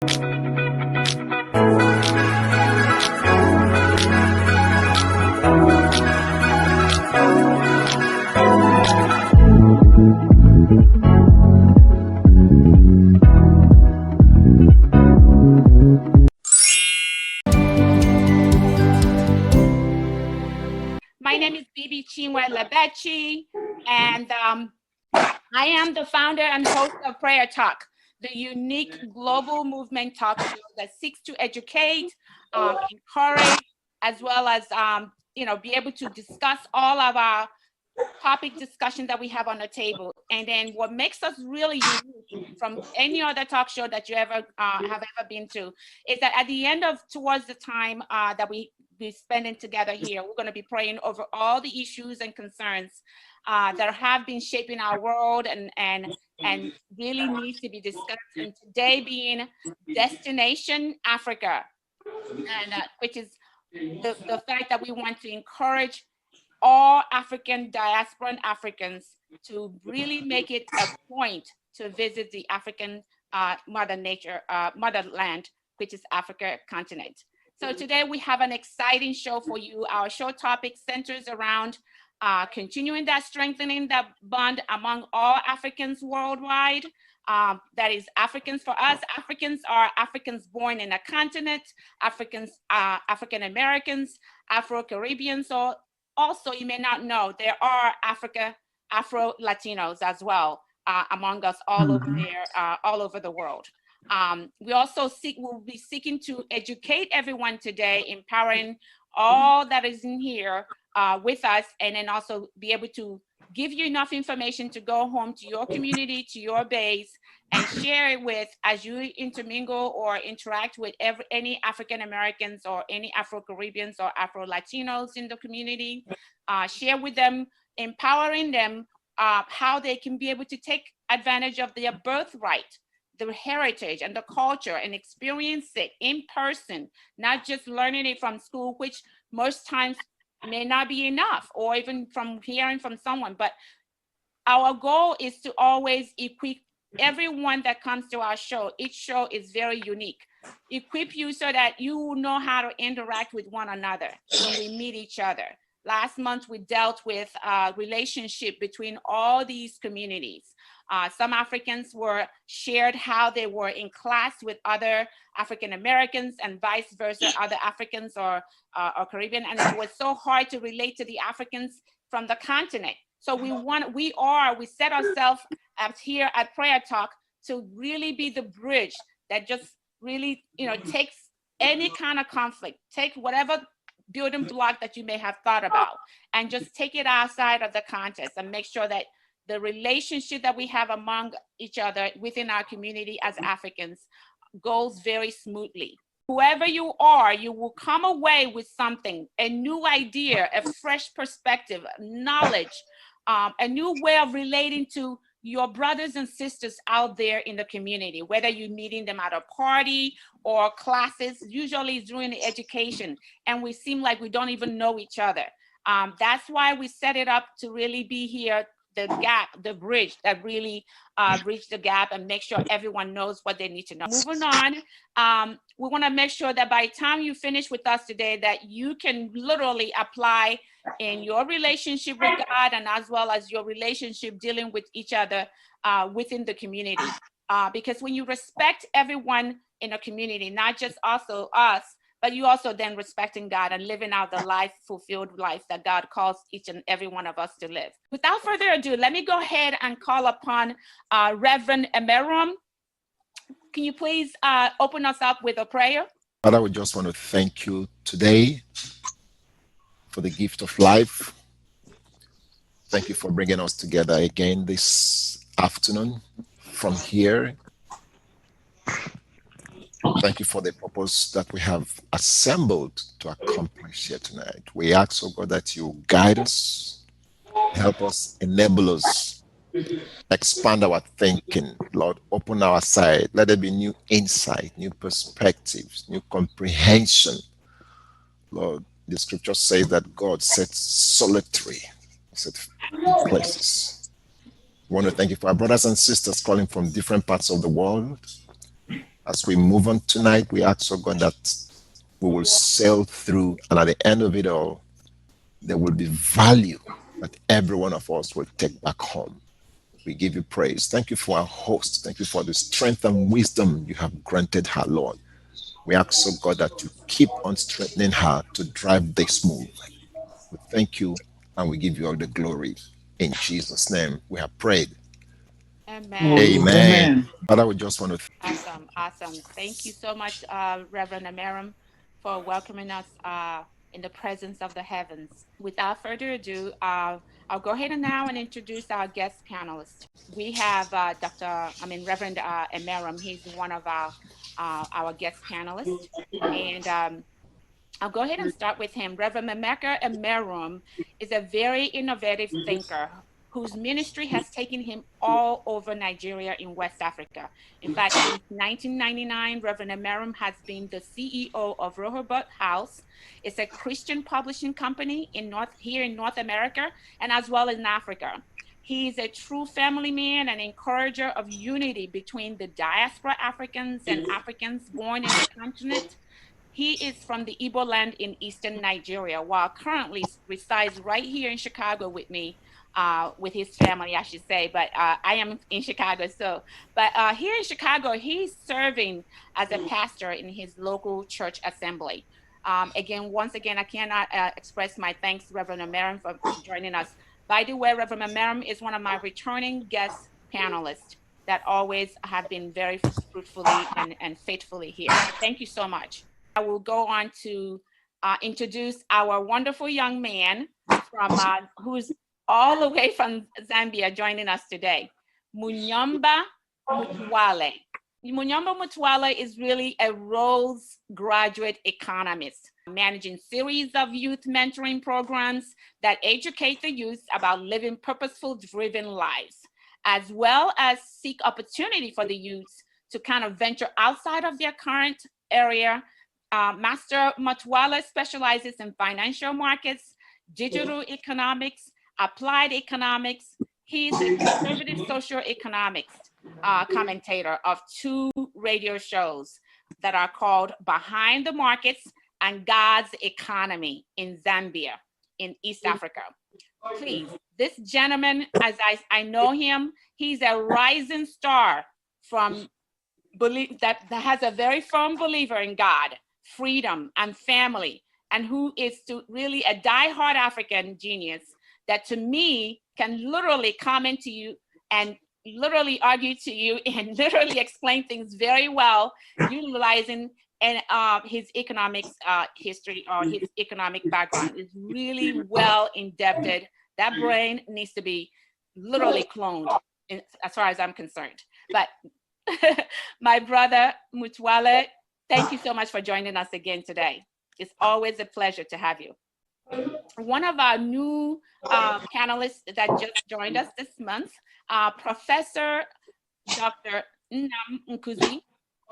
My name is Chinwe Lebechi, and I am the founder and host of Prayer Talk, the unique global movement talk show that seeks to educate, encourage, as well as be able to discuss all of our topic discussion that we have on the table. And then what makes us really unique from any other talk show that you ever have ever been to is that at the end of towards the time that we spending together here, we're going to be praying over all the issues and concerns that have been shaping our world and really needs to be discussed. And today being Destination Africa, and which is the fact that we want to encourage all African diaspora and Africans to really make it a point to visit the African motherland, which is Africa continent. So today we have an exciting show for you. Our show topic centers around continuing that strengthening that bond among all Africans worldwide. That is Africans for us. Africans are Africans born in a continent, Africans, African-Americans, Afro-Caribbeans. So also, you may not know, there are Afro-Latinos as well among us all over there, all over the world. We also will be seeking to educate everyone today, empowering all that is in here with us, and then also be able to give you enough information to go home to your community, to your base, and share it with, as you intermingle or interact with any African-Americans or any Afro-Caribbeans or Afro-Latinos in the community, share with them, empowering them how they can be able to take advantage of their birthright, the heritage and the culture, and experience it in person, not just learning it from school, which most times may not be enough, or even from hearing from someone. But our goal is to always equip everyone that comes to our show. Each show is very unique. Equip you so that you know how to interact with one another when we meet each other. Last month, we dealt with relationship between all these communities. Some Africans shared how they were in class with other African-Americans and vice versa, other Africans or Caribbean, and it was so hard to relate to the Africans from the continent. So we set ourselves up here at Prayer Talk to really be the bridge that just really, takes any kind of conflict, take whatever building block that you may have thought about, and just take it outside of the context and make sure that the relationship that we have among each other within our community as Africans goes very smoothly. Whoever you are, you will come away with something, a new idea, a fresh perspective, knowledge, a new way of relating to your brothers and sisters out there in the community, whether you're meeting them at a party or classes. Usually it's during the education, and we seem like we don't even know each other. That's why we set it up to really be here, the gap, the bridge that really bridge the gap and make sure everyone knows what they need to know. Moving on, we want to make sure that by the time you finish with us today, that you can literally apply in your relationship with God, and as well as your relationship dealing with each other within the community. Because when you respect everyone in a community, not just also us, but you also then respecting God and living out the fulfilled life that God calls each and every one of us to live. Without further ado, let me go ahead and call upon Reverend Emerum. Can you please open us up with a prayer? Father, we just want to thank you today for the gift of life. Thank you for bringing us together again this afternoon from here. Thank you for the purpose that we have assembled to accomplish here tonight. We ask, oh God, that you guide us, help us, enable us, expand our thinking. Lord, open our sight. Let there be new insight, new perspectives, new comprehension. Lord, the scripture says that God sets solitary places. We want to thank you for our brothers and sisters calling from different parts of the world. As we move on tonight, we ask, oh God, that we will sail through, and at the end of it all, there will be value that every one of us will take back home. We give you praise. Thank you for our host. Thank you for the strength and wisdom you have granted her, Lord. We ask, oh God, that you keep on strengthening her to drive this move. We thank you and we give you all the glory. In Jesus' name, we have prayed. Amen. Amen. Amen. Father, we just want to Awesome. Awesome. Thank you so much, Reverend Amiram, for welcoming us in the presence of the heavens. Without further ado, I'll go ahead and now and introduce our guest panelists. We have Reverend Amiram. He's one of our guest panelists. And I'll go ahead and start with him. Reverend Emeka Emerum is a very innovative thinker whose ministry has taken him all over Nigeria in West Africa. In fact, since 1999, Reverend Emerum has been the CEO of Rehoboth House. It's a Christian publishing company here in North America and as well as in Africa. He is a true family man and encourager of unity between the diaspora Africans and Africans born in the continent. He is from the Igbo land in eastern Nigeria, while currently resides right here in Chicago with me, with his family, I should say. But I am in Chicago, but here in Chicago, he's serving as a pastor in his local church assembly. Once again, I cannot express my thanks, Reverend Amiram, for joining us. By the way, Reverend Amiram is one of my returning guest panelists that always have been very fruitfully and faithfully here. Thank you so much. I will go on to introduce our wonderful young man from who's all the way from Zambia joining us today, Munyamba Mutwale. Munyamba Mutwale is really a Rhodes graduate economist, managing series of youth mentoring programs that educate the youth about living purposeful, driven lives, as well as seek opportunity for the youth to kind of venture outside of their current area. Master Mutwale specializes in financial markets, digital economics, applied economics. He's a conservative social economics commentator of two radio shows that are called Behind the Markets and God's Economy in Zambia, in East Africa. Please, this gentleman, as I know him, he's a rising star that has a very firm believer in God, freedom, and family, and who is really a diehard African genius that to me can literally comment to you and literally argue to you and literally explain things very well, utilizing his economics history or his economic background is really well indebted. That brain needs to be literally cloned as far as I'm concerned. But my brother Mutwale, thank you so much for joining us again today. It's always a pleasure to have you. One of our new panelists that just joined us this month, Professor Dr. Nnam Nkuzi.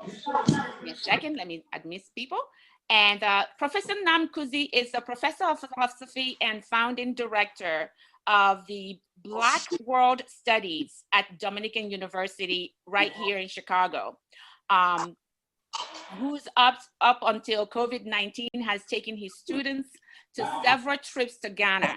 Give me a second, let me admit people. And Professor Nnam Nkuzi is a professor of philosophy and founding director of the Black World Studies at Dominican University right here in Chicago. Who's up until COVID-19 has taken his students to several trips to Ghana.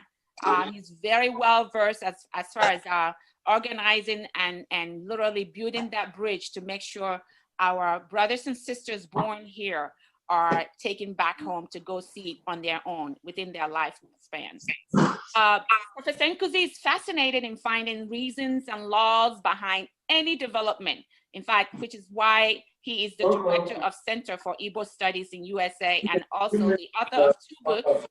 He's very well versed as far as organizing and literally building that bridge to make sure our brothers and sisters born here are taken back home to go see on their own within their lifespan. Professor Nkuzi is fascinated in finding reasons and laws behind any development. In fact, which is why he is the director of Center for Igbo Studies in USA and also the author of two books,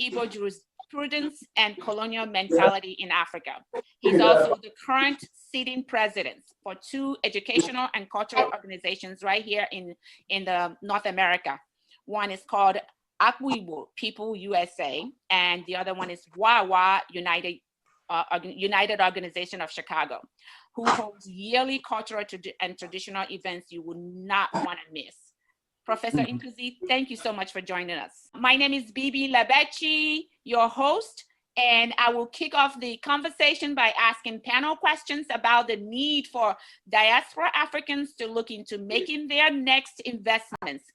Igbo Jurisprudence and Colonial Mentality in Africa. He's also the current sitting president for two educational and cultural organizations right here in the North America. One is called Akwibo People USA, and the other one is Wawa United Organization of Chicago, who holds yearly cultural and traditional events you will not want to miss. Professor Nkuzi, thank you so much for joining us. My name is Bibi Lebechi, your host, And I will kick off the conversation by asking panel questions about the need for diaspora Africans to look into making their next investments,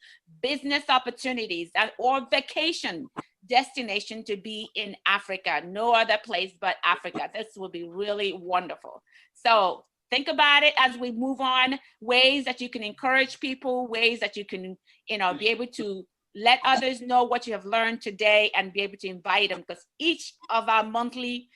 business opportunities, or vacation destination to be in Africa. No other place but Africa. This will be really wonderful. So think about it as we move on, ways that you can encourage people, ways that you can, be able to let others know what you have learned today and be able to invite them, because each of our monthly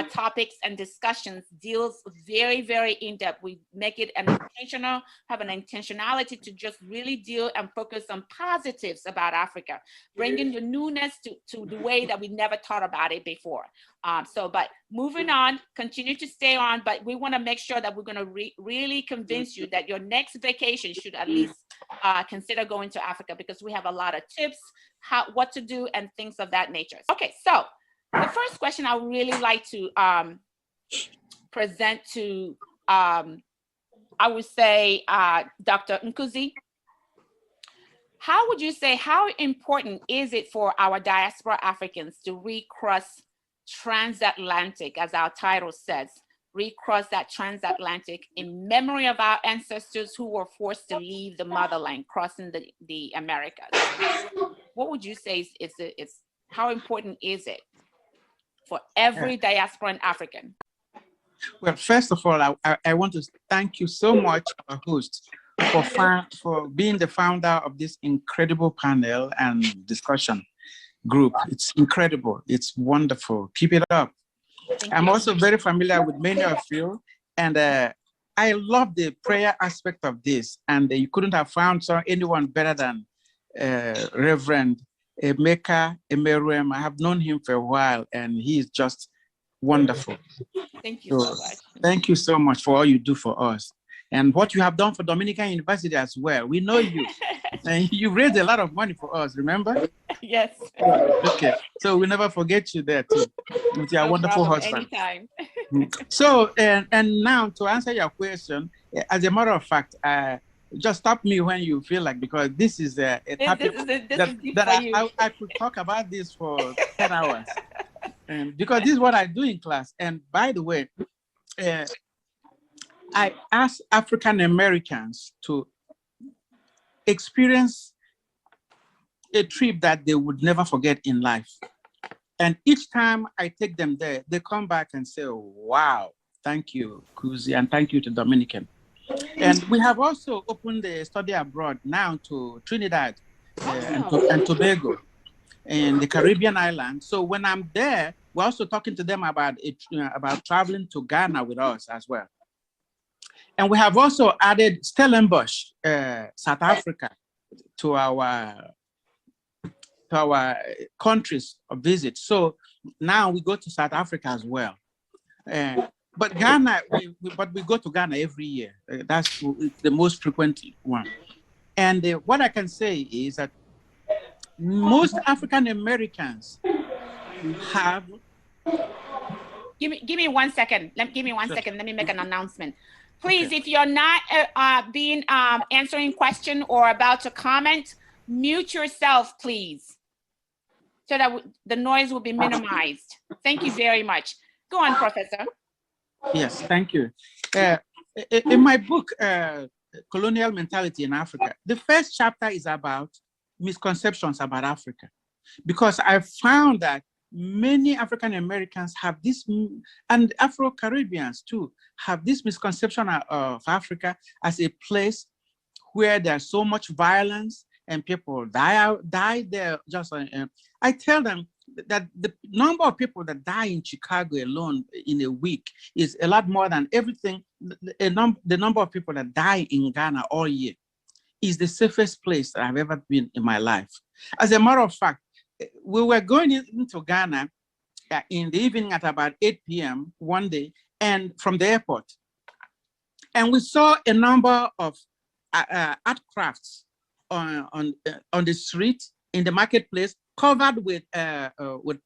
topics and discussions deals very, very in-depth. We make it have an intentionality to just really deal and focus on positives about Africa, bringing the newness to the way that we never thought about it before. But moving on, continue to stay on, but we want to make sure that we're going to really convince you that your next vacation should at least consider going to Africa, because we have a lot of tips, what to do and things of that nature. Okay, so the first question I would really like to present to, I would say, Dr. Nkuzi. How would you say, how important is it for our diaspora Africans to recross transatlantic, as our title says, recross that transatlantic in memory of our ancestors who were forced to leave the motherland, crossing the Americas? What would you say is how important is it for every diasporan African? Well, first of all, I want to thank you so much, our host, for being the founder of this incredible panel and discussion group. It's incredible. It's wonderful. Keep it up. I'm also very familiar with many of you, and I love the prayer aspect of this. And you couldn't have found anyone better than Reverend Emeka Emeruem. I have known him for a while, and he is just wonderful. Thank you so much. Thank you so much for all you do for us, and what you have done for Dominican University as well. We know you, and you raised a lot of money for us. Remember? Yes. Okay, so we never forget you there too, with your wonderful husband. Anytime. So, and now to answer your question, as a matter of fact, just stop me when you feel like, because this is a topic that I could talk about this for 10 hours. Because this is what I do in class. And by the way, I ask African-Americans to experience a trip that they would never forget in life. And each time I take them there, they come back and say, wow, thank you, Kuzi, and thank you to Dominican. And we have also opened the study abroad now to Trinidad and Tobago and the Caribbean islands. So when I'm there, we're also talking to them about traveling to Ghana with us as well. And we have also added Stellenbosch, South Africa, to our countries of visit. So now we go to South Africa as well. But Ghana, we go to Ghana every year. That's the most frequent one. And what I can say is that most African Americans have. Give me 1 second. Give me one Sure. second. Let me make an announcement. Please, if you're not answering question or about to comment, mute yourself, please, so that the noise will be minimized. Thank you very much. Go on, Professor. Yes, thank you. In my book, Colonial Mentality in Africa, the first chapter is about misconceptions about Africa, because I found that many African Americans have this, and Afro-Caribbeans too, have this misconception of Africa as a place where there's so much violence and people die there. I tell them that the number of people that die in Chicago alone in a week is a lot more than everything. The number of people that die in Ghana all year is the safest place that I've ever been in my life. As a matter of fact, we were going into Ghana in the evening at about 8 p.m. one day, and from the airport, and we saw a number of art crafts on the street, in the marketplace, covered with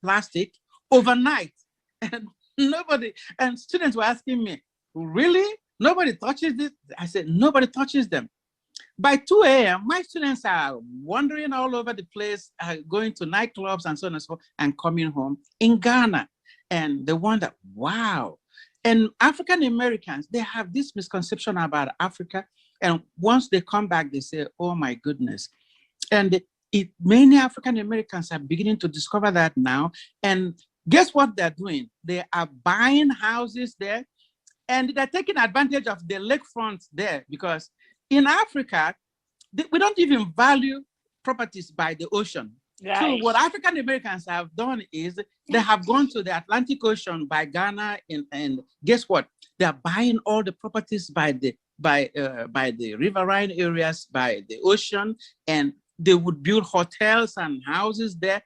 plastic overnight, and students were asking me, really? Nobody touches this? I said, nobody touches them. By 2 a.m., my students are wandering all over the place, going to nightclubs and so on and so on, and coming home in Ghana. and they wonder, wow. And African Americans, they have this misconception about Africa. And once they come back, they say, oh my goodness. And many African Americans are beginning to discover that now. And guess what they're doing? They are buying houses there, and they're taking advantage of the lakefront there, because in Africa, we don't even value properties by the ocean. Right. So what African Americans have done is they have gone to the Atlantic Ocean by Ghana, and guess what? They're buying all the properties by the riverine areas, by the ocean, and they would build hotels and houses there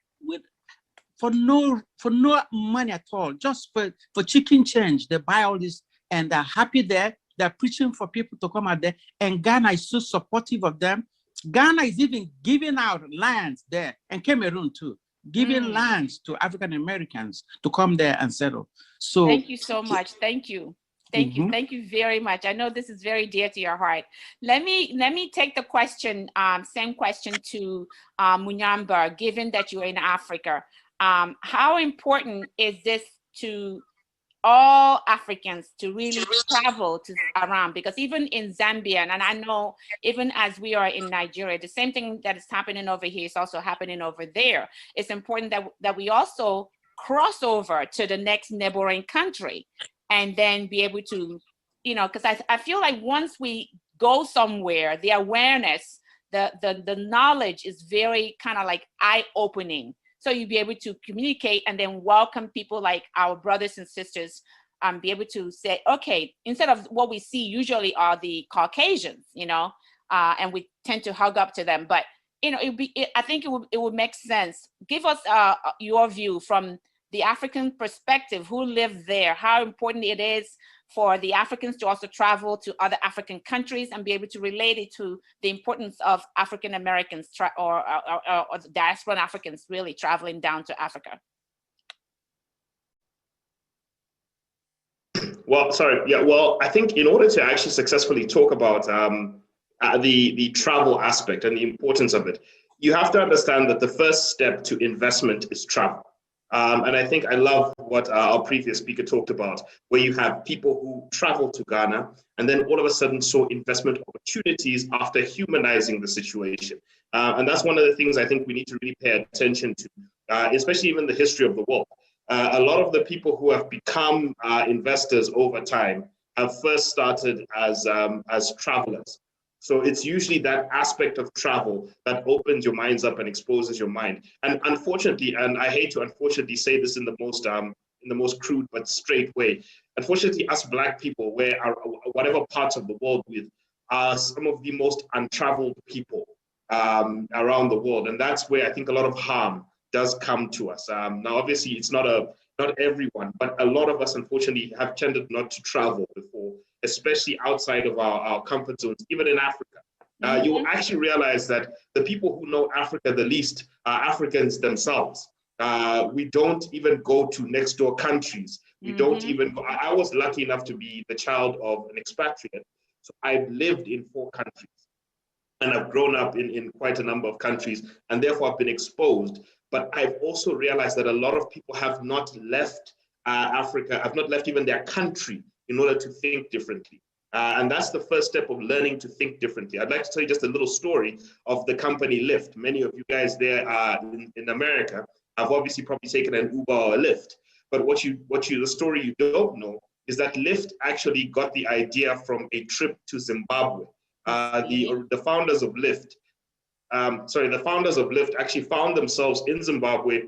for no money at all, just for chicken change. They buy all this, and they're happy there. They're preaching for people to come out there, and Ghana is so supportive of them. Ghana is even giving out lands there, and Cameroon too, giving lands to African Americans to come there and settle. So thank you so much. Thank you. Thank you. Thank you very much. I know this is very dear to your heart. Let me take the question, same question to Munyamba, given that you're in Africa. How important is this to all Africans to really travel around? Because even in Zambia, and I know even as we are in Nigeria, the same thing that is happening over here is also happening over there. It's important that we also cross over to the next neighboring country and then be able to, because I feel like once we go somewhere, the awareness, the knowledge is very kind of like eye-opening. So you'll be able to communicate and then welcome people like our brothers and sisters, be able to say, okay, instead of what we see usually are the Caucasians, and we tend to hug up to them. But, I think it would make sense. Give us your view from the African perspective, who live there, how important it is for the Africans to also travel to other African countries and be able to relate it to the importance of African Americans or diaspora Africans really traveling down to Africa. Well, sorry. Yeah. Well, I think in order to actually successfully talk about the travel aspect and the importance of it, you have to understand that the first step to investment is travel. And I think I love what our previous speaker talked about, where you have people who travel to Ghana and then all of a sudden saw investment opportunities after humanizing the situation. And that's one of the things I think we need to really pay attention to, especially even the history of the world. A lot of the people who have become investors over time have first started as travelers. So it's usually that aspect of travel that opens your minds up and exposes your mind. And unfortunately, and I hate to unfortunately say this in the most crude but straight way, unfortunately, us Black people, whatever parts of the world with, are some of the most untraveled people around the world. And that's where I think a lot of harm does come to us. Now, obviously, it's not everyone, but a lot of us, unfortunately, have tended not to travel before, especially outside of our comfort zones, even in Africa. You will actually realize that the people who know Africa the least are Africans themselves. We don't even go to next door countries. We don't even go. I was lucky enough to be the child of an expatriate. So I've lived in 4 countries and I've grown up in quite a number of countries, and therefore I've been exposed. But I've also realized that a lot of people have not left Africa, have not left even their country in order to think differently. And that's the first step of learning to think differently. I'd like to tell you just a little story of the company Lyft. Many of you guys there in America have obviously probably taken an Uber or a Lyft. But the story you don't know is that Lyft actually got the idea from a trip to Zimbabwe. The founders of Lyft, actually found themselves in Zimbabwe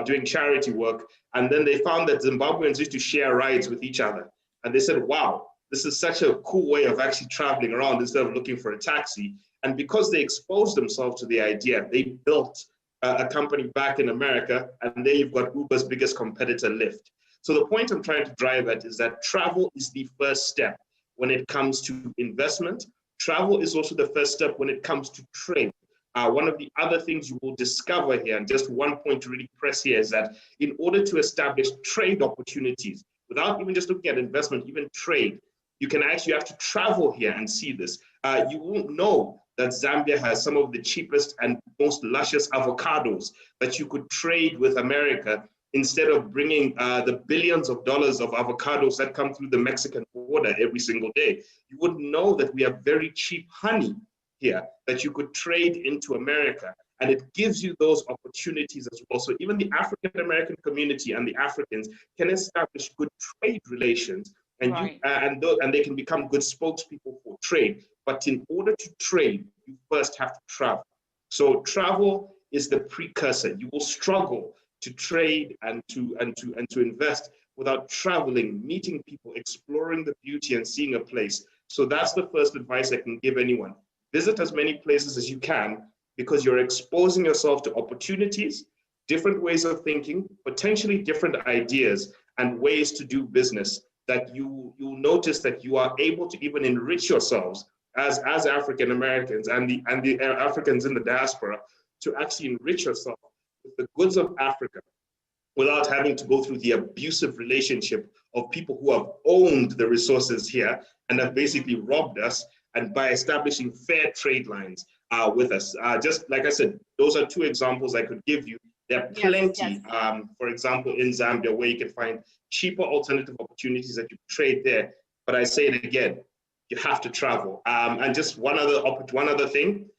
doing charity work. And then they found that Zimbabweans used to share rides with each other. And they said, wow, this is such a cool way of actually traveling around instead of looking for a taxi. And because they exposed themselves to the idea, they built a company back in America. And there you've got Uber's biggest competitor, Lyft. So the point I'm trying to drive at is that travel is the first step when it comes to investment. Travel is also the first step when it comes to trade. One of the other things you will discover here, and just one point to really press here, is that in order to establish trade opportunities, without even just looking at investment, even trade, you have to travel here and see this. You won't know that Zambia has some of the cheapest and most luscious avocados that you could trade with America instead of bringing the billions of dollars of avocados that come through the Mexican border every single day. You would know that we have very cheap honey here that you could trade into America. And it gives you those opportunities as well. So even the African-American community and the Africans can establish good trade relations, and Right. and they can become good spokespeople for trade. But in order to trade, you first have to travel. So travel is the precursor. You will struggle to trade and to invest without traveling, meeting people, exploring the beauty and seeing a place. So that's the first advice I can give anyone. Visit as many places as you can, because you're exposing yourself to opportunities, different ways of thinking, potentially different ideas and ways to do business that you'll notice that you are able to even enrich yourselves as African Americans and the Africans in the diaspora, to actually enrich yourself with the goods of Africa without having to go through the abusive relationship of people who have owned the resources here and have basically robbed us, and by establishing fair trade lines with us. Just like I said, those are two examples I could give you. There are plenty, Yes. For example, in Zambia, where you can find cheaper alternative opportunities that you trade there. But I say it again, you have to travel. And just one other thing,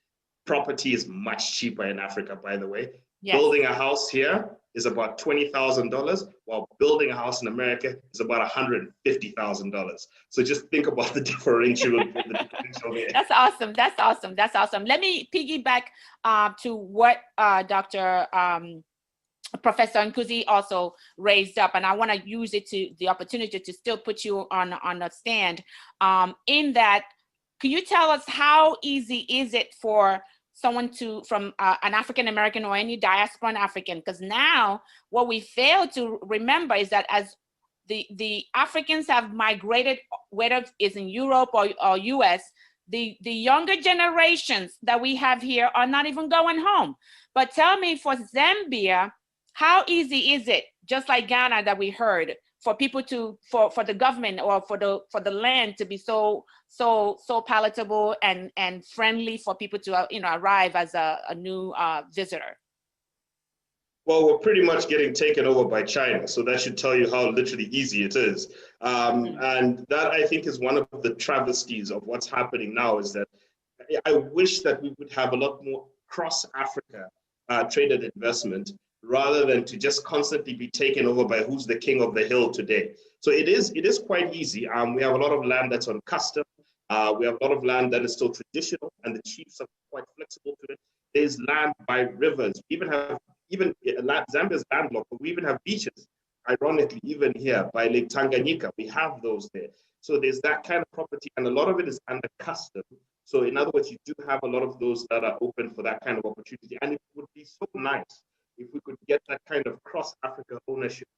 property is much cheaper in Africa, by the way. Yes. Building a house here is about $20,000, while building a house in America is about $150,000. So just think about the differential. There. That's awesome. That's awesome. That's awesome. Let me piggyback to what Dr. Professor Nkuzi also raised up, and I want to use it to the opportunity to still put you on the stand. In that, can you tell us how easy is it for someone from an African American or any diasporan African? Because now what we fail to remember is that as the Africans have migrated, whether it's in Europe or US, the younger generations that we have here are not even going home. But tell me, for Zambia, how easy is it, just like Ghana that we heard, for people for the government or for the land to be so palatable and friendly for people to arrive as a new visitor? Well, we're pretty much getting taken over by China, so that should tell you how literally easy it is. And that, I think, is one of the travesties of what's happening now, is that I wish that we would have a lot more cross-Africa trade and investment, rather than to just constantly be taken over by who's the king of the hill today. So it is quite easy. We have a lot of land that's on custom. We have a lot of land that is still traditional, and the chiefs are quite flexible to it. There's land by rivers. We even have Zambia's landlocked, but we even have beaches. Ironically, even here by Lake Tanganyika, we have those there. So there's that kind of property, and a lot of it is under custom. So in other words, you do have a lot of those that are open for that kind of opportunity, and it would be so nice if we could get that kind of cross-Africa ownership,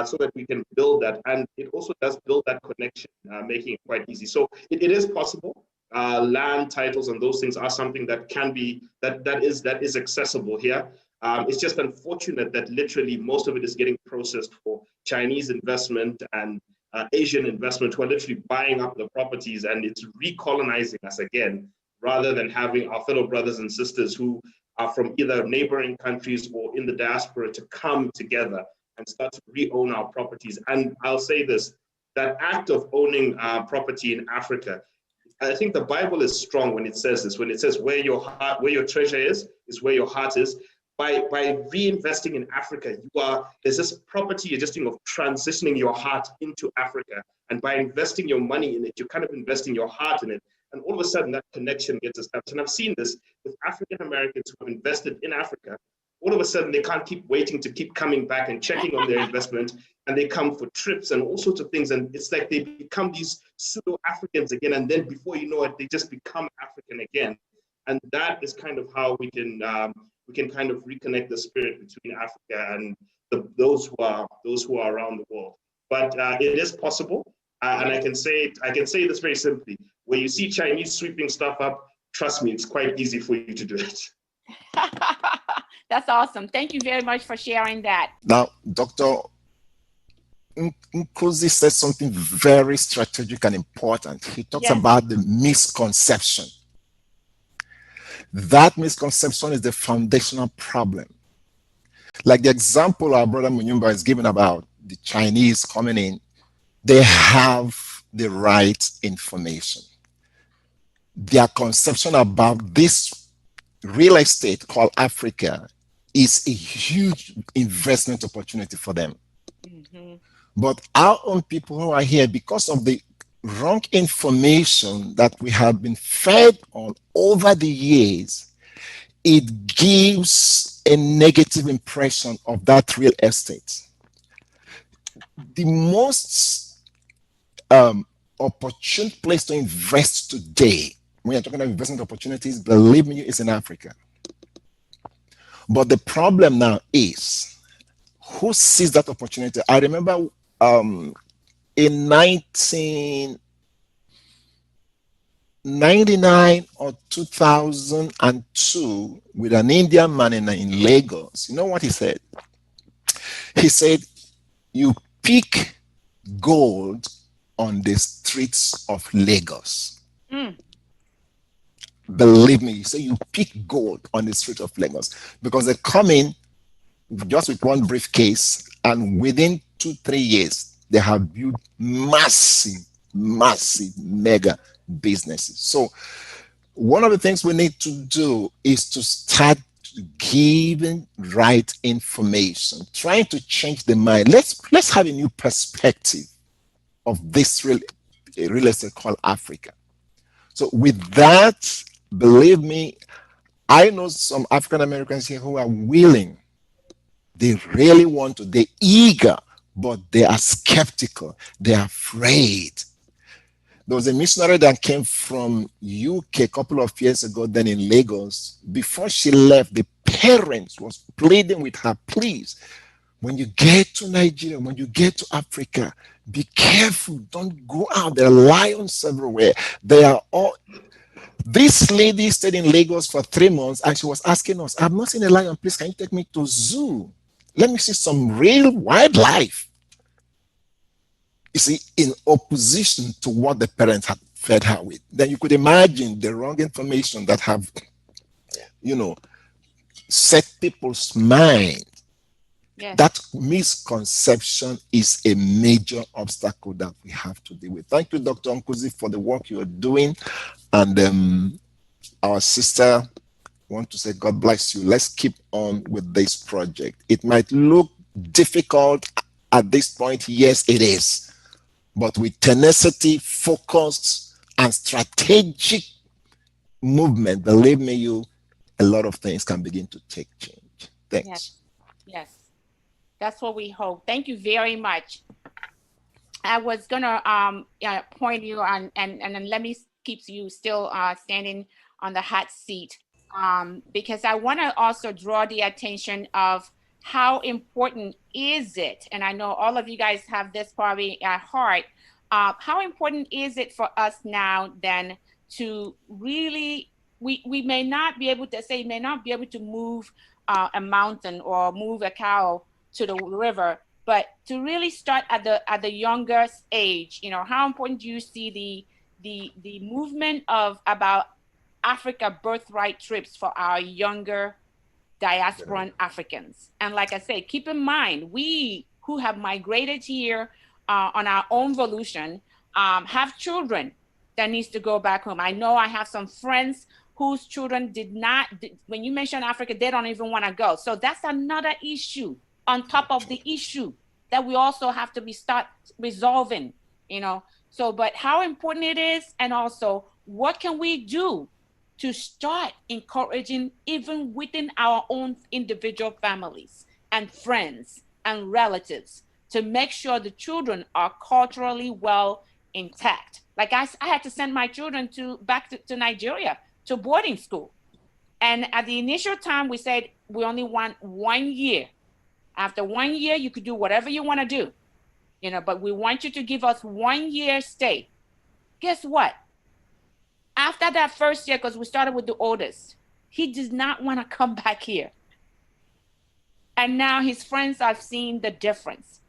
so that we can build that. And it also does build that connection, making it quite easy. So it is possible. Land titles and those things are something that can be, that is accessible here. It's just unfortunate that literally most of it is getting processed for Chinese investment and Asian investment, who are literally buying up the properties, and it's recolonizing us again, rather than having our fellow brothers and sisters who are from either neighboring countries or in the diaspora to come together and start to re-own our properties. And I'll say this, that act of owning property in Africa, I think the Bible is strong when it says this, when it says where your treasure is where your heart is. By reinvesting in Africa, there's this property you're just thinking of transitioning your heart into Africa. And by investing your money in it, you're kind of investing your heart in it. And all of a sudden that connection gets established. And I've seen this with African Americans who have invested in Africa. All of a sudden they can't keep waiting to keep coming back and checking on their investment. And they come for trips and all sorts of things. And it's like they become these pseudo-Africans again. And then before you know it, they just become African again. And that is kind of how we can kind of reconnect the spirit between Africa and those who are around the world. But it is possible, and I can say this very simply: where you see Chinese sweeping stuff up, trust me, it's quite easy for you to do it. That's awesome. Thank you very much for sharing that. Now, Dr. Nkuzi says something very strategic and important. He talks about the misconception. That misconception is the foundational problem. Like the example our brother Munyumba is giving about the Chinese coming in, they have the right information. Their conception about this real estate called Africa is a huge investment opportunity for them. Mm-hmm. But our own people who are here, because of the wrong information that we have been fed on over the years, it gives a negative impression of that real estate. The most opportune place to invest today, when you're talking about investment opportunities, believe me, is in Africa. But the problem now is, who sees that opportunity? I remember in 1999 or 2002, with an Indian man in Lagos. You know what he said? He said, you pick gold on the streets of Lagos. Mm. Believe me, he said you pick gold on the street of Lagos, because they come in just with one briefcase, and within 2-3 years, they have built massive mega businesses. So one of the things we need to do is to start giving right information, trying to change the mind. Let's have a new perspective of this real estate called Africa. So with that, believe me, I know some African Americans here who are willing. They really want to, they're eager, but they are skeptical. They're afraid. There was a missionary that came from UK a couple of years ago, then in Lagos. Before she left, the parents was pleading with her, please, when you get to Nigeria, when you get to Africa, be careful, don't go out. There are lions everywhere. They are all. This lady stayed in Lagos for 3 months, and she was asking us, I've not seen a lion, please, can you take me to zoo? Let me see some real wildlife. You see, in opposition to what the parents had fed her with. Then you could imagine the wrong information that have, set people's mind. Yes. That misconception is a major obstacle that we have to deal with. Thank you, Dr. Nkuzi, for the work you're doing. And our sister, want to say God bless you. Let's keep on with this project. It might look difficult at this point. Yes, it is. But with tenacity, focus, and strategic movement, believe me, a lot of things can begin to take change. Thanks. Yes. That's what we hope. Thank you very much. I was gonna point you on, and then let me keep you still standing on the hot seat, because I want to also draw the attention of how important is it, and I know all of you guys have this probably at heart, how important is it for us now then to really, we may not be able to move a mountain or move a cow to the river, but to really start at the younger age. How important do you see the movement of about Africa birthright trips for our younger diasporan Africans? And like I say, keep in mind, we who have migrated here on our own volition have children that needs to go back home. I know I have some friends whose children when you mention Africa, they don't even want to go. So that's another issue on top of the issue that we also have to start resolving, So, but how important it is, and also what can we do to start encouraging even within our own individual families and friends and relatives to make sure the children are culturally well intact. Like I had to send my children back to Nigeria to boarding school. And at the initial time, we said, we only want 1 year. After 1 year, you could do whatever you want to do, but we want you to give us 1 year stay. Guess what? After that first year, because we started with the oldest, he does not want to come back here. And now his friends have seen the difference.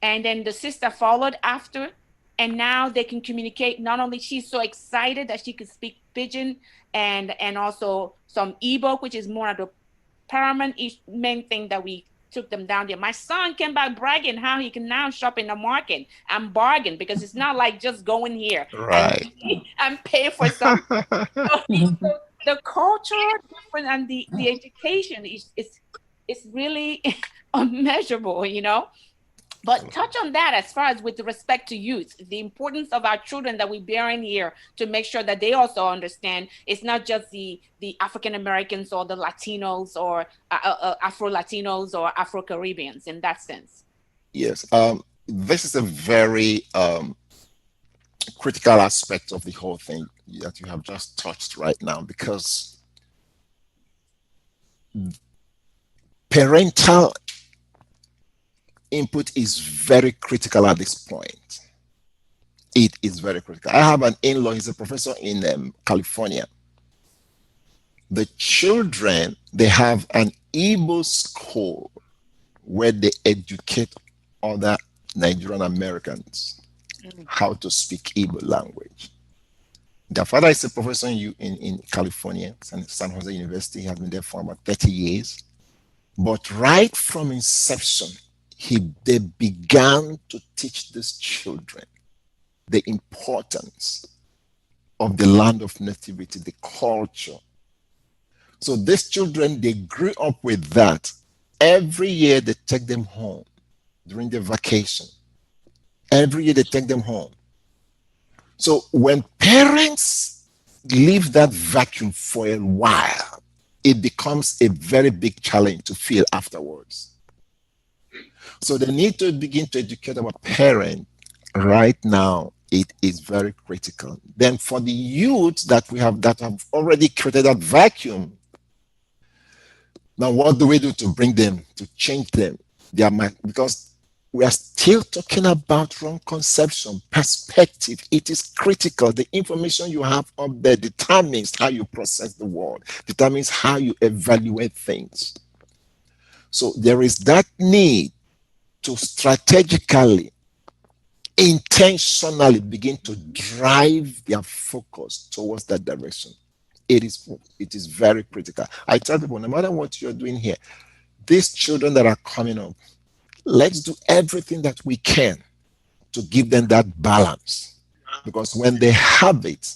And then the sister followed after, and now they can communicate. Not only she's so excited that she could speak Pidgin and also some Igbo, which is more of the paramount main thing that we took them down there. My son came back bragging how he can now shop in the market and bargain, because it's not like just going here Right. and pay for something. So the culture different, and the education is really unmeasurable, you know. But touch on that as far as with respect to youth, the importance of our children that we bear in here, to make sure that they also understand it's not just the African-Americans or the Latinos or Afro-Latinos or Afro-Caribbeans in that sense. Yes. This is a very critical aspect of the whole thing that you have just touched right now, because parental input is very critical at this point. It is very critical. I have an in-law, he's a professor in California. The children, they have an Igbo school where they educate other Nigerian Americans how to speak Igbo language. Their father is a professor in California, San Jose University. He has been there for about 30 years. But right from inception, they began to teach these children the importance of the land of nativity, the culture. So these children, they grew up with that. Every year they take them home during the vacation. Every year they take them home. So when parents leave that vacuum for a while, it becomes a very big challenge to fill afterwards. So they need to begin to educate our parents right now. It is very critical. Then for the youth that have already created that vacuum, now what do we do to bring them, to change them? Because we are still talking about wrong conception, perspective. It is critical. The information you have up there determines how you process the world, determines how you evaluate things. So there is that need to strategically, intentionally begin to drive their focus towards that direction. It is very critical. I tell people, no matter what you're doing here, these children that are coming up, let's do everything that we can to give them that balance. Because when they have it,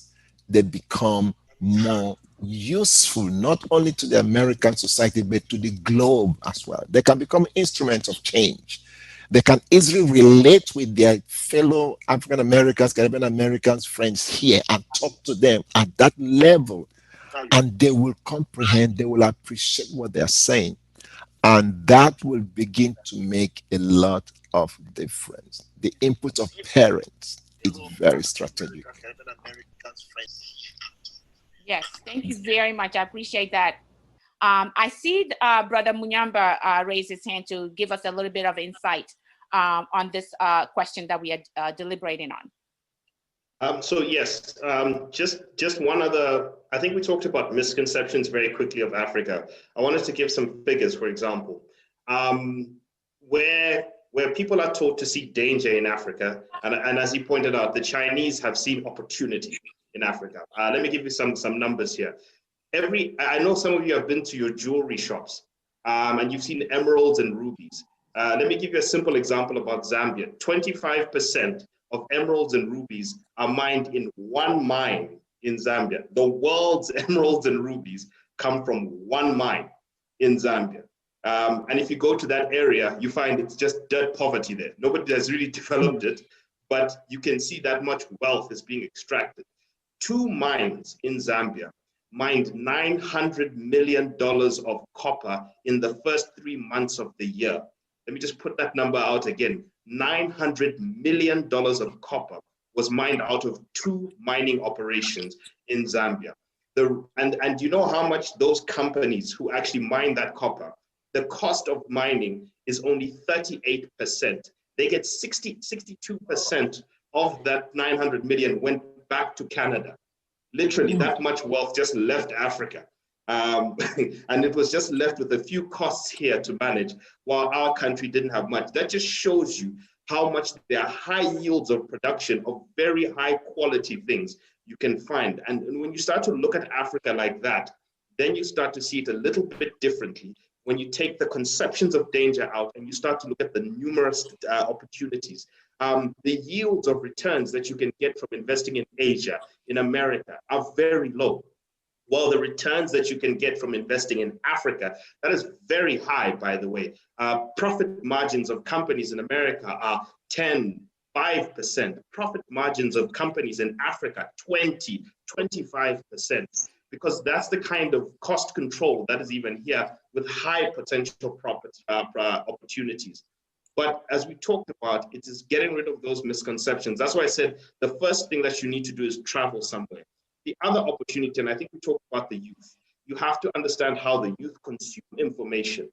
they become more useful, not only to the American society, but to the globe as well. They can become instruments of change. They can easily relate with their fellow African-Americans, Caribbean Americans, friends here, and talk to them at that level. And they will comprehend, they will appreciate what they're saying. And that will begin to make a lot of difference. The input of parents is very strategic. Yes, thank you very much. I appreciate that. I see Brother Munyamba raise his hand to give us a little bit of insight on this question that we are deliberating on. So yes, just one other, I think we talked about misconceptions very quickly of Africa. I wanted to give some figures, for example, where people are taught to see danger in Africa. And as he pointed out, the Chinese have seen opportunity in Africa. Let me give you some numbers here. I know some of you have been to your jewelry shops and you've seen emeralds and rubies. Let me give you a simple example about Zambia. 25% of emeralds and rubies are mined in one mine in Zambia. The world's emeralds and rubies come from one mine in Zambia. And if you go to that area, you find it's just dirt poverty there. Nobody has really developed it, but you can see that much wealth is being extracted. 2 mines in Zambia mined $900 million of copper in the first 3 months of the year. Let me just put that number out again. $900 million of copper was mined out of 2 mining operations in Zambia. And you know how much those companies who actually mine that copper, the cost of mining is only 38%. They get 62% of that 900 million went back to Canada. Literally, that much wealth just left Africa. And it was just left with a few costs here to manage, while our country didn't have much. That just shows you how much there are high yields of production of very high quality things you can find. And when you start to look at Africa like that, then you start to see it a little bit differently. when you take the conceptions of danger out and you start to look at the numerous opportunities, the yields of returns that you can get from investing in Asia, in America, are very low. While the returns that you can get from investing in Africa, that is very high, by the way. Profit margins of companies in America are 10, 5%. Profit margins of companies in Africa, 20, 25%. Because that's the kind of cost control that is even here with high potential profit opportunities. But as we talked about, it is getting rid of those misconceptions. That's why I said the first thing that you need to do is travel somewhere. The other opportunity, and I think we talked about the youth, you have to understand how the youth consume information.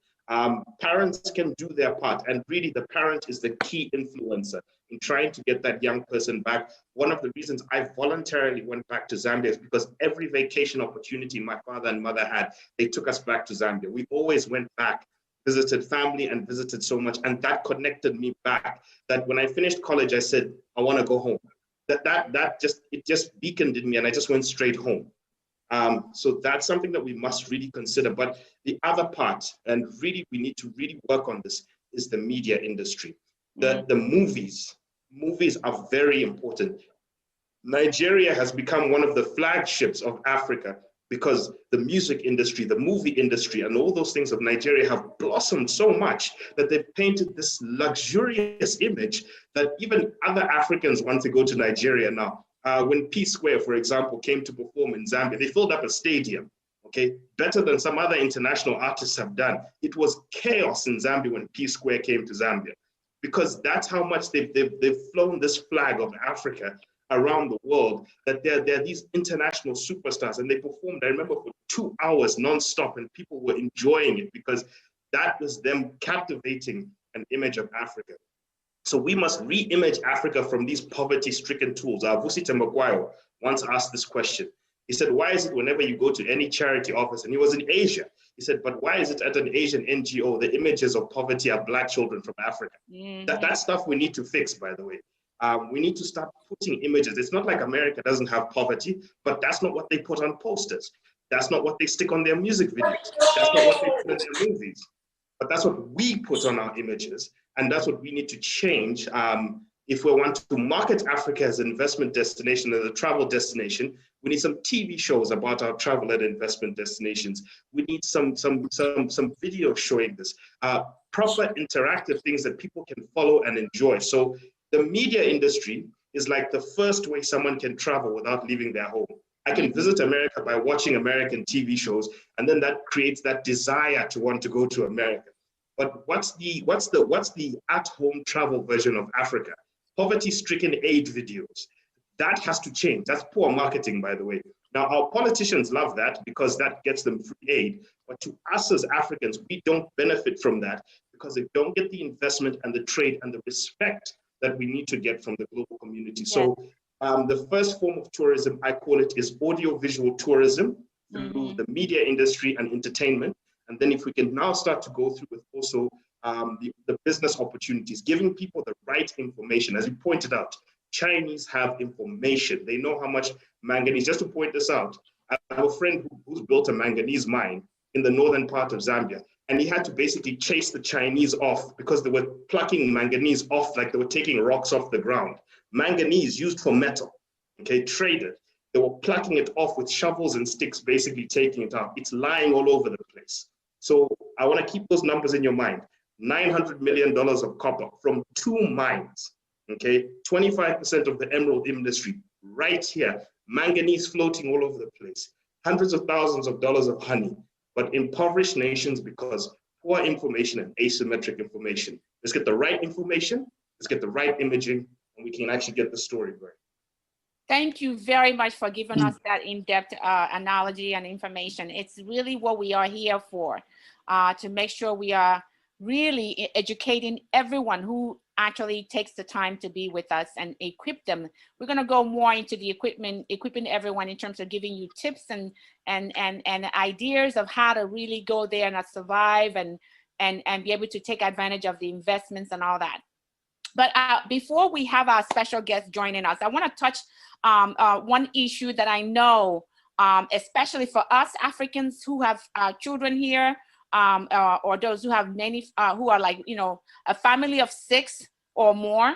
Parents can do their part, and really the parent is the key influencer in trying to get that young person back. One of the reasons I voluntarily went back to Zambia is because every vacation opportunity my father and mother had, they took us back to Zambia. We always went back, visited family and visited so much, and that connected me back, that when I finished college, I said, I want to go home. It just beaconed in me, and I just went straight home. So that's something that we must really consider. But the other part, and really we need to really work on this, is the media industry. The movies are very important. Nigeria has become one of the flagships of Africa because the music industry, the movie industry, and all those things of Nigeria have blossomed so much that they've painted this luxurious image that even other Africans want to go to Nigeria now. When P Square, for example, came to perform in Zambia, they filled up a stadium, okay? Better than some other international artists have done. It was chaos in Zambia when P Square came to Zambia, because that's how much they've flown this flag of Africa around the world, that they're these international superstars, and they performed, I remember, for 2 hours nonstop, and people were enjoying it because that was them captivating an image of Africa. So we must re-image Africa from these poverty-stricken tools. Vusi Tembakwayo once asked this question. He said, why is it whenever you go to any charity office, and he was in Asia, he said, but why is it at an Asian NGO, the images of poverty are Black children from Africa? Mm-hmm. That stuff we need to fix, by the way. We need to start putting images. It's not like America doesn't have poverty, but that's not what they put on posters. That's not what they stick on their music videos. That's not what they put in their movies. But that's what we put on our images. And that's what we need to change. If we want to market Africa as an investment destination, as a travel destination, we need some TV shows about our travel and investment destinations. We need some video showing this, proper interactive things that people can follow and enjoy. So the media industry is like the first way someone can travel without leaving their home. I can visit America by watching American TV shows, and then that creates that desire to want to go to America. But what's the at-home travel version of Africa? Poverty-stricken aid videos. That has to change. That's poor marketing, by the way. Now, our politicians love that because that gets them free aid. But to us as Africans, we don't benefit from that because they don't get the investment and the trade and the respect that we need to get from the global community. Yeah. So the first form of tourism, I call it, is audiovisual tourism through the media industry and entertainment. And then if we can now start to go through with also the business opportunities, giving people the right information. As you pointed out, Chinese have information. They know how much manganese. Just to point this out, I have a friend who's built a manganese mine in the northern part of Zambia. And he had to basically chase the Chinese off because they were plucking manganese off, like they were taking rocks off the ground. Manganese used for metal, okay, traded. They were plucking it off with shovels and sticks, basically taking it out. It's lying all over the place. So I want to keep those numbers in your mind. $900 million of copper from 2 mines, okay? 25% of the emerald industry right here. Manganese floating all over the place. Hundreds of thousands of dollars of honey. But impoverished nations because poor information and asymmetric information. Let's get the right information, let's get the right imaging, and we can actually get the story right. Thank you very much for giving us that in-depth analogy and information. It's really what we are here for, to make sure we are really educating everyone who actually takes the time to be with us and equip them. We're going to go more into the equipping everyone in terms of giving you tips and ideas of how to really go there and survive and be able to take advantage of the investments and all that. But before we have our special guest joining us, I want to touch one issue that I know, especially for us Africans who have children here, or those who have many, who are like, a family of 6 or more,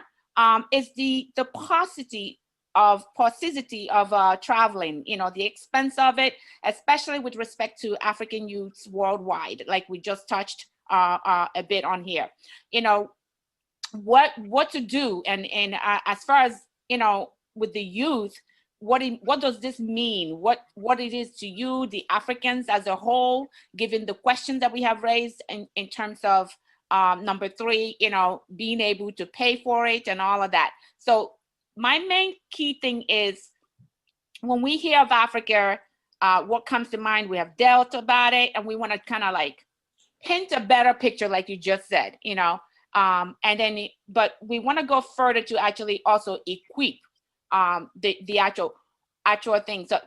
is the paucity of traveling, the expense of it, especially with respect to African youths worldwide, like we just touched a bit on here. What to do, and as far as with the youth, what does this mean? What it is to you, the Africans as a whole, given the questions that we have raised in terms of number 3, being able to pay for it and all of that. So my main key thing is, when we hear of Africa, what comes to mind? We have dealt about it, and we want to kind of like paint a better picture, like you just said, and then, but we want to go further to actually also equip the actual thing. So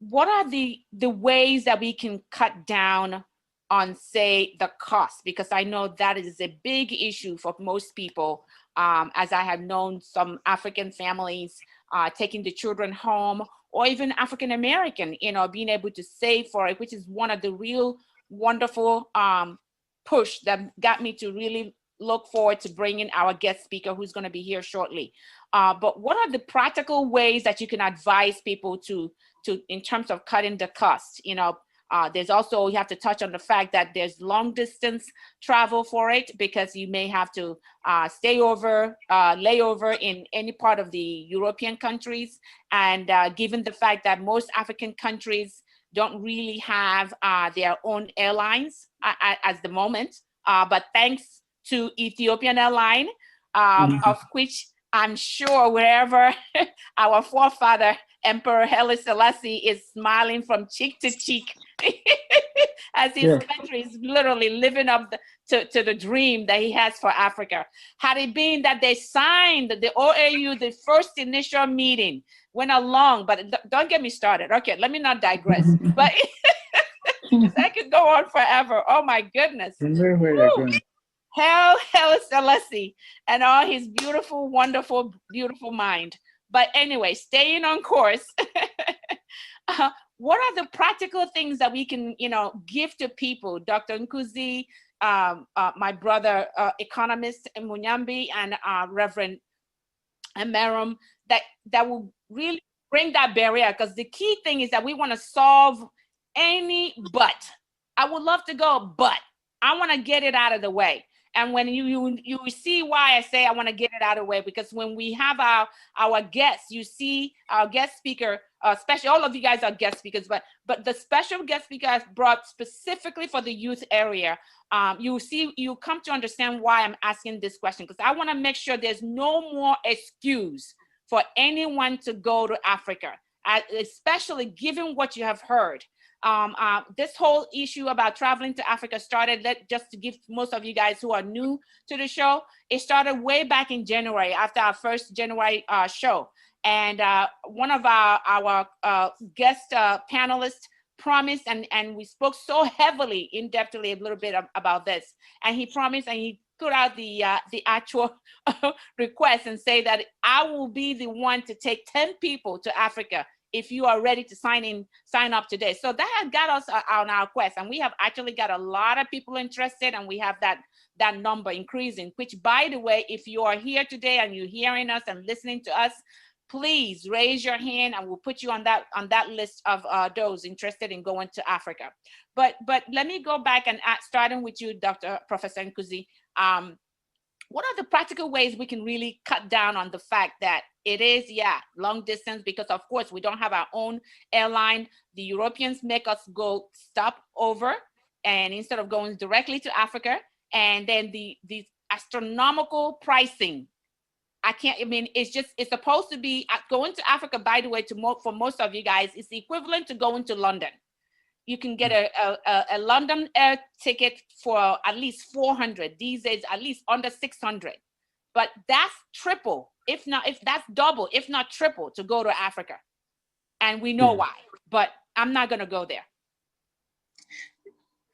what are the ways that we can cut down on, say, the cost? Because I know that is a big issue for most people, as I have known some African families taking the children home, or even African-American, being able to save for it, which is one of the real wonderful push that got me to really look forward to bringing our guest speaker, who's going to be here shortly. But what are the practical ways that you can advise people to in terms of cutting the cost? There's also, you have to touch on the fact that there's long distance travel for it, because you may have to lay over in any part of the European countries. And given the fact that most African countries don't really have their own airlines at the moment, but thanks to Ethiopian airline, of which I'm sure wherever our forefather, Emperor Haile Selassie, is smiling from cheek to cheek as his country is literally living up to the dream that he has for Africa. Had it been that they signed the OAU, the first initial meeting went along, but don't get me started. Okay, let me not digress. But I could go on forever. Oh my goodness. Haile Selassie and all his beautiful, wonderful, beautiful mind. But anyway, staying on course, what are the practical things that we can, give to people? Dr. Nkuzi, my brother, economist Munyambi, and Reverend Amerum, that will really bring that barrier, because the key thing is that we want to solve any but. I would love to go, but I want to get it out of the way. And when you see why I say I want to get it out of the way, because when we have our guests, you see our guest speaker, especially all of you guys are guest speakers, but the special guest speaker I've brought specifically for the youth area, you come to understand why I'm asking this question, because I want to make sure there's no more excuse for anyone to go to Africa, especially given what you have heard. This whole issue about traveling to Africa started, just to give most of you guys who are new to the show, it started way back in January, after our first January show. And one of our guest panelists promised, and we spoke so heavily, in-depthly a little bit about this. And he promised, and he put out the actual request and say that I will be the one to take 10 people to Africa if you are ready to sign up today. So that has got us on our quest, and we have actually got a lot of people interested, and we have that number increasing, which, by the way, if you are here today and you're hearing us and listening to us, please raise your hand and we'll put you on that list of those interested in going to Africa. But let me go back and starting with you, Professor Nkuzi. What are the practical ways we can really cut down on the fact that it is, long distance, because of course we don't have our own airline. The Europeans make us go stop over, and instead of going directly to Africa, and then the astronomical pricing. It's supposed to be going to Africa, by the way, for most of you guys, it's equivalent to going to London. You can get a London air ticket for at least 400 these days, at least under 600. But that's triple, if that's double, if not triple, to go to Africa. And we know why, but I'm not going to go there.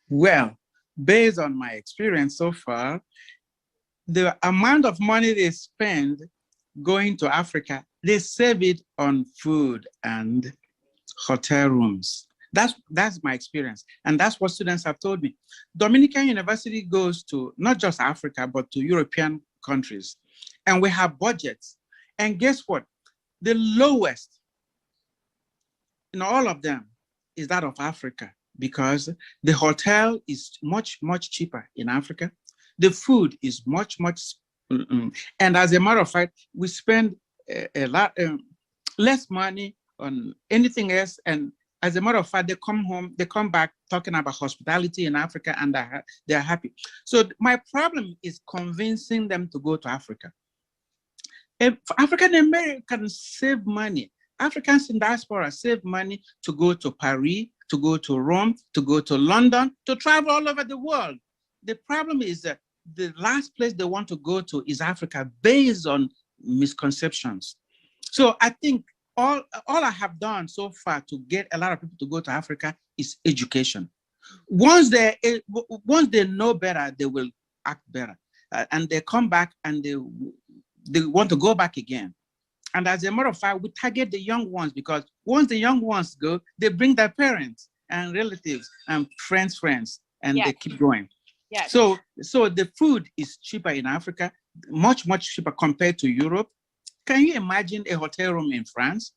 Well, based on my experience so far, the amount of money they spend going to Africa, they save it on food and hotel rooms. That's my experience. And that's what students have told me. Dominican University goes to not just Africa, but to European countries. And we have budgets. And guess what? The lowest in all of them is that of Africa, because the hotel is much, much cheaper in Africa. The food is much, and as a matter of fact, we spend a lot less money on anything else. And as a matter of fact, they come back talking about hospitality in Africa, and they're happy. So my problem is convincing them to go to Africa. If African Americans save money, Africans in diaspora save money to go to Paris, to go to Rome, to go to London, to travel all over the world. The problem is that the last place they want to go to is Africa, based on misconceptions. So I think all I have done so far to get a lot of people to go to Africa is education. Once they know better, they will act better, and they come back and they want to go back again. And as a matter of fact, we target the young ones, because once the young ones go, they bring their parents and relatives and friends, and they keep going. Yes. So the food is cheaper in Africa, much, much cheaper compared to Europe. Can you imagine a hotel room in France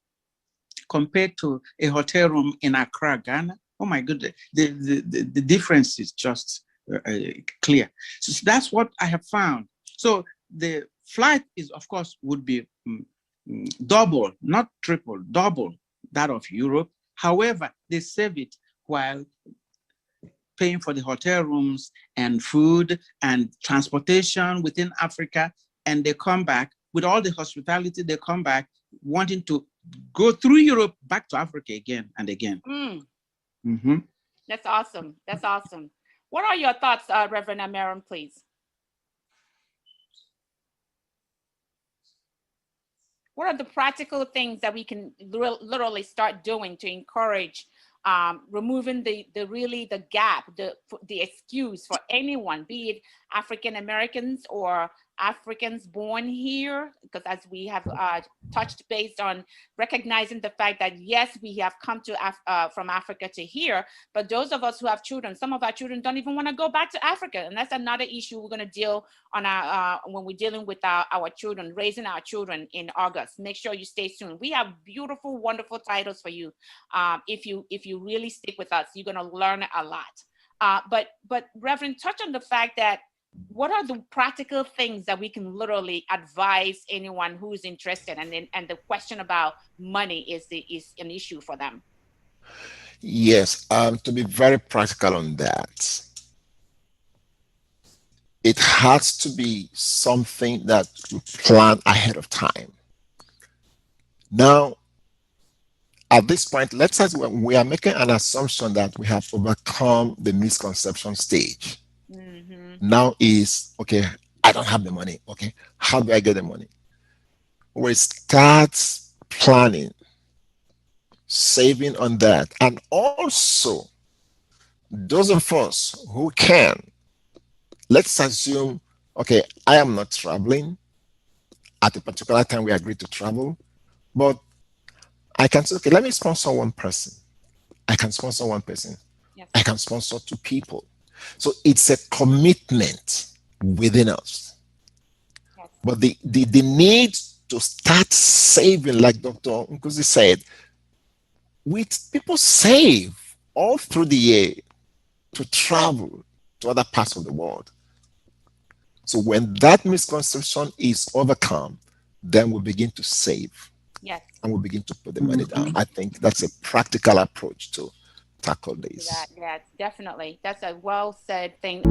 compared to a hotel room in Accra, Ghana? Oh my goodness, the difference is just clear. So that's what I have found. So the flight is, of course, would be double, not triple, double that of Europe. However, they save it while paying for the hotel rooms and food and transportation within Africa. And they come back with all the hospitality. They come back wanting to go through Europe back to Africa again and again. Mm-hmm. That's awesome. That's awesome. What are your thoughts, Reverend Amiram, please? What are the practical things that we can literally start doing to encourage removing the gap, the excuse for anyone, be it African Americans or Africans born here? Because as we have touched based on recognizing the fact that yes, we have come to from Africa to here, but those of us who have children, some of our children don't even want to go back to Africa, and that's another issue we're going to deal on our when we're dealing with our children, raising our children in August. Make sure you stay tuned. We have beautiful, wonderful titles for you. If you really stick with us, you're going to learn a lot. But Reverend, touch on the fact that what are the practical things that we can literally advise anyone who is interested, and the question about money is an issue for them? Yes, to be very practical on that, it has to be something that we plan ahead of time. Now, at this point, let's say we are making an assumption that we have overcome the misconception stage. Mm-hmm. Now is, okay, I don't have the money. Okay, how do I get the money? We start planning, saving on that. And also, those of us who can, let's assume, okay, I am not traveling at a particular time we agreed to travel, but I can say, okay, let me sponsor one person. I can sponsor one person. Yes. I can sponsor two people. So it's a commitment within us. Yes. But the need to start saving, like Dr. Nkuzi said, people save all through the year to travel to other parts of the world. So when that misconception is overcome, then we begin to save. Yes. And we begin to put the money down. I think that's a practical approach to tackle this. Yeah, definitely. That's a well said thing.